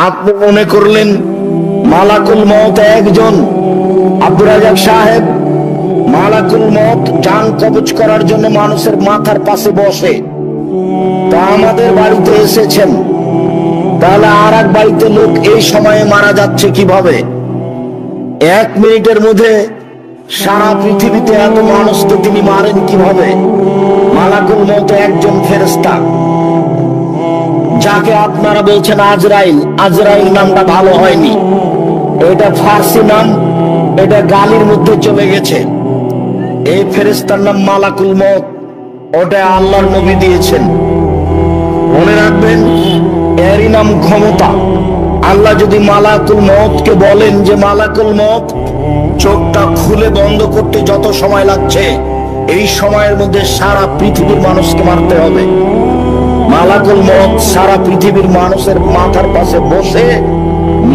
আপনি মনে করলেন মালাকুল মউত একজন, আব্দুর রাজ্জাক সাহেব। মালাকুল মউত জান কবজ করার জন্য মানুষের মাথার পাশে বসে। তা আমাদের বাড়িতে এসেছেন, তাহলে আর এক বাড়িতে লোক এই সময়ে মারা যাচ্ছে কিভাবে? 1 মিনিটের মধ্যে সারা পৃথিবীতে এত মানুষকে তিনি মারেন কিভাবে? মালাকুল মউত একজন ফেরেশতা, যাকে আপনারা বলছেন আজরাইল। আজরাইল নামটা ভালো হয়নি, এটা ফার্সি নাম, এটা গালির মধ্যে চলে গেছে। এই ফেরেশতার নাম মালাকুল মউত, ওটা আল্লাহর নবী দিয়েছেন। মনে রাখবেন, এরই নাম ক্ষমতা। আল্লাহ যদি মালাকুল মউতকে বলেন যে মালাকুল মউত চোখটা খুলে বন্ধ করতে যত সময় লাগছে, এই সময়ের মধ্যে সারা পৃথিবীর মানুষকে মারতে হবে, মালাকুল মউত সারা পৃথিবীর মানুষের মাথার পাশে বসে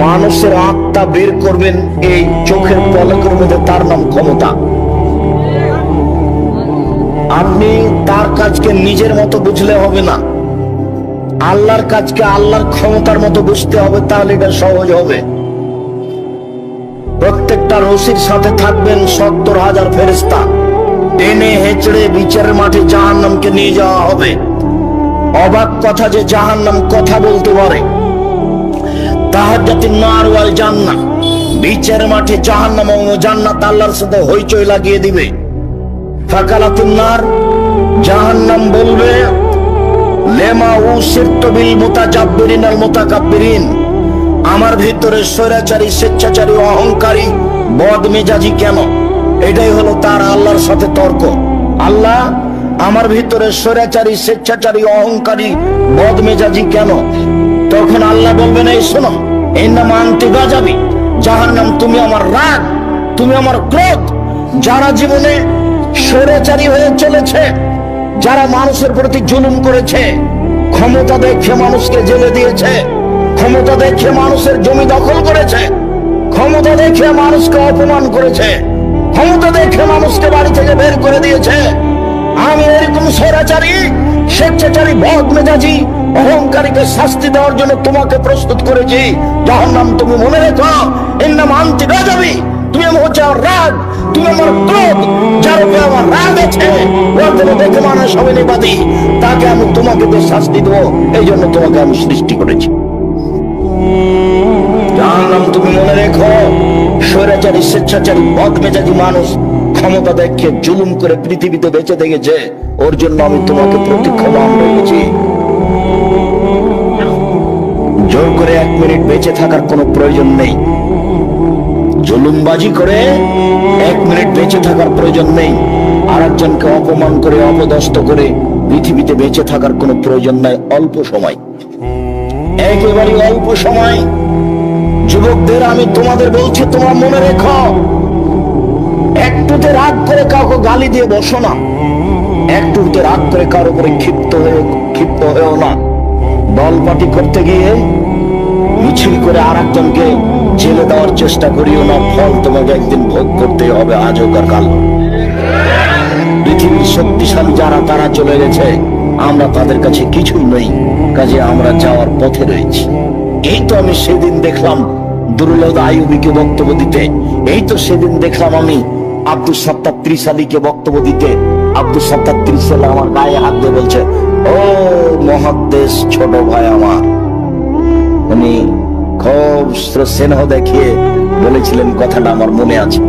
মানুষের আত্মা বের করবেন এই চোখের পলকের মধ্যে। তার নাম ক্ষমতা। আপনি তার কাজকে নিজের মতো বুঝলে হবে না, আল্লাহর কাজকে আল্লাহর ক্ষমতার মতো বুঝতে হবে, তাহলে এটা সহজ হবে। প্রত্যেকটা রশির সাথে থাকবেন 70,000 ফেরেশতা, টেনে হেঁচড়ে বিচারের মাঠে জাহান্নামকে নিয়ে যাওয়া হবে। অবাক কথা যে জাহান্নাম কথা বলতে পারে। তাহাজ্জাতুন নার ওয়াল জান্নাহ, বিচারের মাঠে জাহান্নাম ও জান্নাত আল্লাহর সাথে হইচই লাগিয়ে দিবে। ফাকালাতুন নার, জাহান্নাম বলবে, লেমা উসিরতু বিল মুতাজাব্বিরিন আল মুতাকাব্বিরিন, আমার ভিতরে স্বৈরাচারী, স্বেচ্ছাচারী, অহংকারী, বদমেজাজি কেন? এটাই হলো তার আল্লাহর সাথে তর্ক। আল্লাহ, আমার ভিতরে স্বৈরাচারী, স্বেচ্ছাচারী, অহংকারী, বদমেজাজি কেন? তখন আল্লাহ বলবেন, এই শোনো, ইন্নামা আনতি গাযাবি, জাহান্নাম তুমি আমার রাগ, তুমি আমার ক্রোধ। যারা জীবনে স্বৈরাচারী হয়ে চলেছে, যারা মানুষের প্রতি জুলুম করেছে, ক্ষমতা দেখে মানুষকে জেলে দিয়েছে, ক্ষমতা দেখে মানুষের জমি দখল করেছে, ক্ষমতা দেখে মানুষকে অপমান করেছে, ক্ষমতা দেখে মানুষকে বাড়ি থেকে বের করে দিয়েছে, আমি এরকম স্বৈরাচারী, স্বেচ্ছাচারী, বদমেজাজি, অহংকারীকে শাস্তি দেওয়ার জন্য তোমাকে প্রস্তুত করেছি। জাহান্নাম তুমি মনে রেখো, ইন্নামা আনতি গাযাবি, তুমি হচ্ছে আমার রাগ, তুমি আমার ক্রোধ। যার উপরে আমার রাগ আছে, ওর জন্য দেখে মানুষ হবে নিবাদী, তাকে আমি তোমাকে তো শাস্তি দেবো, এই জন্য তোমাকে আমি সৃষ্টি করেছি। জাহান্নাম তুমি মনে রেখো, স্বৈরাচারী, স্বেচ্ছাচারী, বদমেজাজি মানুষ ক্ষমতা দেখে জুলুম করে পৃথিবীতে বেঁচে দেখেছে, ওর জন্য আমি তোমাকে প্রতিক্ষমান রেখেছি। জোর করে 1 মিনিট বেঁচে থাকার কোনো প্রয়োজন নেই, জুলুমবাজি করে 1 মিনিট বেঁচে থাকার প্রয়োজন নেই, আর একজনকে অপমান করে, অপদস্থ করে পৃথিবীতে বেঁচে থাকার কোনো প্রয়োজন নাই। অল্প সময়, একেবারে অল্প সময়। যুবকদের আমি তোমাদের বলছি, তোমরা মনে রেখো, একটুতে রাগ করে কাউকে গালি দিয়ে বসো না, একটুতে রাগ করে কারোর উপরে ক্ষিপ্ত হয়েও না। দল পার্টি করতে গিয়ে মিছিল করে আর একজনকে জেলে দেওয়ার চেষ্টা করিও না, ফল তোমাকে একদিন ভোগ করতে হবে, আজ হোক আর কাল। পৃথিবীর শক্তিশালী যারা, তারা চলে গেছে, আমরা তাদের কাছে কিছুই নই, কাজে আমরা যাওয়ার পথে রয়েছি। এই তো আমি সেদিন দেখলাম দুরুল আইয়ুবীকে বক্তব্য দিতে, এই তো সেদিন দেখলাম আমি আব্দুল সাত্তার ত্রিশালীকে বক্তব্য দিতে। আব্দুল সাত্তার ত্রিশালী আমার গায়ে হাত দিয়ে বলছে, ও মহাদ্দেশ ছোট ভাই আমার। উনি খুব স্নেহ দেখিয়ে বলেছিলেন, কথাটা আমার মনে আছে।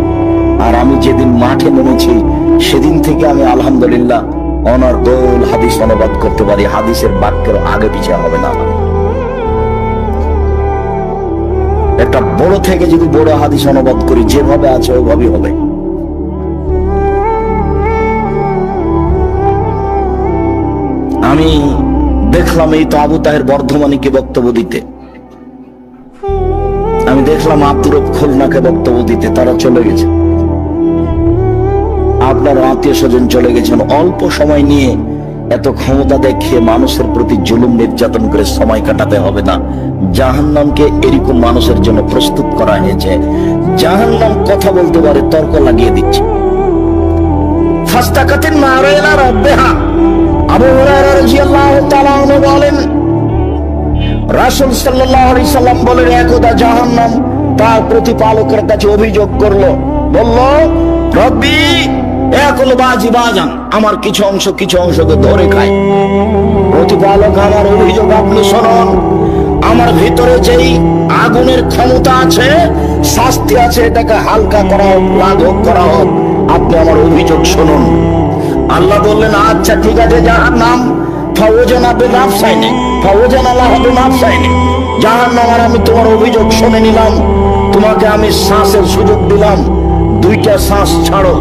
আর আমি যেদিন মাঠে নেমেছি, সেদিন থেকে আমি আলহামদুলিল্লাহ অনর্গল হাদিস অনুবাদ করতে পারি, হাদিসের বাক্যের আগে পিছিয়ে হবে না। একটা বড় থেকে যদি বড় হাদিস অনুবাদ করি, যেভাবে আছে ওইভাবেই হবে। আমি দেখলাম এই তো আবু তাহের বর্ধমানীকে বক্তব্য দিতে, আমি দেখলাম আব্দুর রব খুলনাকে বক্তব্য দিতে, তারা চলে গেছে। আপনার আত্মীয় স্বজন চলে গেছেন। অল্প সময় নিয়ে এত ক্ষমতা দেখিয়ে মানুষের প্রতি জুলুম নির্যাতন করে সময় কাটাতে হবে না। জাহান্নামকে এরকম মানুষের জন্য প্রস্তুত করা হয়েছে। জাহান্নাম কথা বলতে পারে, তর্ক লাগিয়ে দিচ্ছে। ফাস্তাকাতিন নার ইলা রাব্বিহা, আবু হুরায়রা রাদিয়াল্লাহু তাআলা আনহু বলেন, রাসূল সাল্লাল্লাহু আলাইহি সাল্লাম বলেন, একদা জাহান্নাম তার প্রতিপালকের কাছে অভিযোগ করলো, বলল, রব্বি ইয়াকুলু বাজি বাজান, আমার কিছু অংশকে ধরে খায়। প্রতিপালক, আমার অভিযোগ আপনি শুনুন, আমার ভিতরে যেই আগুনের ক্ষমতা আছে, শাস্তি আছে, এটাকে হালকা করা হোক, লাঘব করা হোক, আপনি আমার অভিযোগ শুনুন। আল্লাহ বললেন, আচ্ছা ঠিক আছে, জাহান্নাম ফাওজানা বিনাফসাইনি ফাওজানা লাহা বিনাফসাইনি, জাহান্নাম আর আমি তোমার অভিযোগ শুনে নিলাম, তোমাকে আমি শ্বাসের সুযোগ দিলাম, দুইটা শ্বাস ছাড়ো,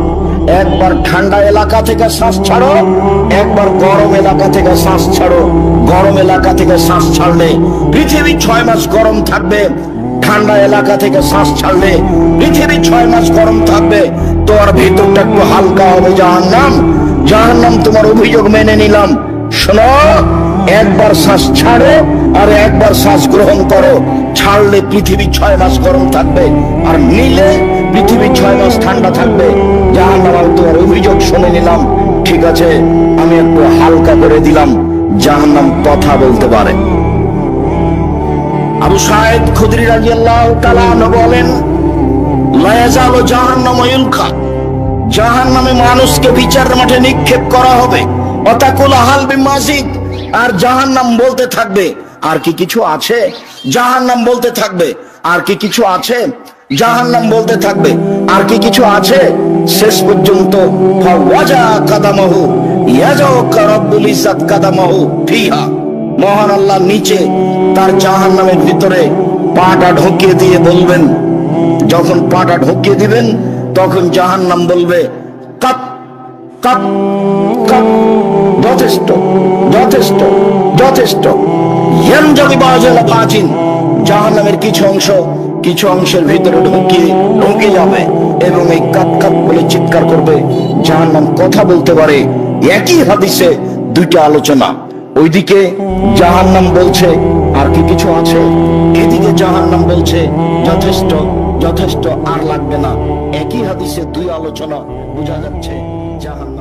একবার ঠান্ডা এলাকা থেকে শ্বাস ছাড়ো, একবার গরম এলাকা থেকে শ্বাস ছাড়ো। গরম এলাকা থেকে শ্বাস ছাড়লে পৃথিবী 6 মাস গরম থাকবে, ঠান্ডা এলাকা থেকে শ্বাস ছাড়লে পৃথিবী 6 মাস গরম থাকবে, তোমার ভিতরটা একটু হালকা হবে। জাহান্নাম, জাহান্নাম তোমার অভিযোগ মেনে নিলাম, শোনো, একবার শ্বাস ছাড়ো আর একবার শ্বাস গ্রহণ করো, ছাড়লে পৃথিবী 6 মাস গরম থাকবে, আর নিলে পৃথিবী 6 মাস ঠান্ডা থাকবে। জাহান্নাম, আমি তোমার অভিযোগ শুনে নিলাম, ঠিক আছে, আমি একটু হালকা করে দিলাম। জাহান্নাম কথা বলতে পারে। আবু সাঈদ খুদরি রাদিয়াল্লাহু তাআলা আনহু বলেন, লা ইয়াজালু জাহান্নামু ইউলকা, জাহান্নামে মানুষকে বিচারের মাঠে নিক্ষেপ করা হবে। অতাকুল হাল বিমাজিদ, আর জাহান্নাম বলতে থাকবে, আর কি কিছু আছে? জাহান্নাম বলতে থাকবে, আর কি কিছু আছে? জাহান্নাম বলতে থাকবে, আর কি কিছু আছে? শেষ পর্যন্ত ফাওয়াজা কাদামাহু ইয়াজাউকা রাব্বুল ইজ্জাত কাদামাহু ফিহা, মহান আল্লাহ নিচে তার জাহান্নামের ভিতরে পাটা ঢুকিয়ে দিয়ে বলবেন, যখন পাটা ঢুকিয়ে দিবেন তখন জাহান্নাম বলবে, কাপ কাপ কাপ, যথেষ্ট যথেষ্ট যথেষ্ট। ইয়ানজাবি বাজালা বাজিন, জাহান্নামের কিছু অংশের ভিতরে ঢুকে যাবে এবং এই কাপ কাপ বলে চিৎকার করবে। জাহান্নাম কথা বলতে পারে। একই হাদিসে দুইটা আলোচনা, ওইদিকে জাহান্নাম বলছে আর কি কিছু আছে, এদিকে জাহান্নাম বলছে যথেষ্ট যথেষ্ট, আর লাগবে না। একই হাদিসে দুই আলোচনা, বোঝা যাচ্ছে জাহান্নাম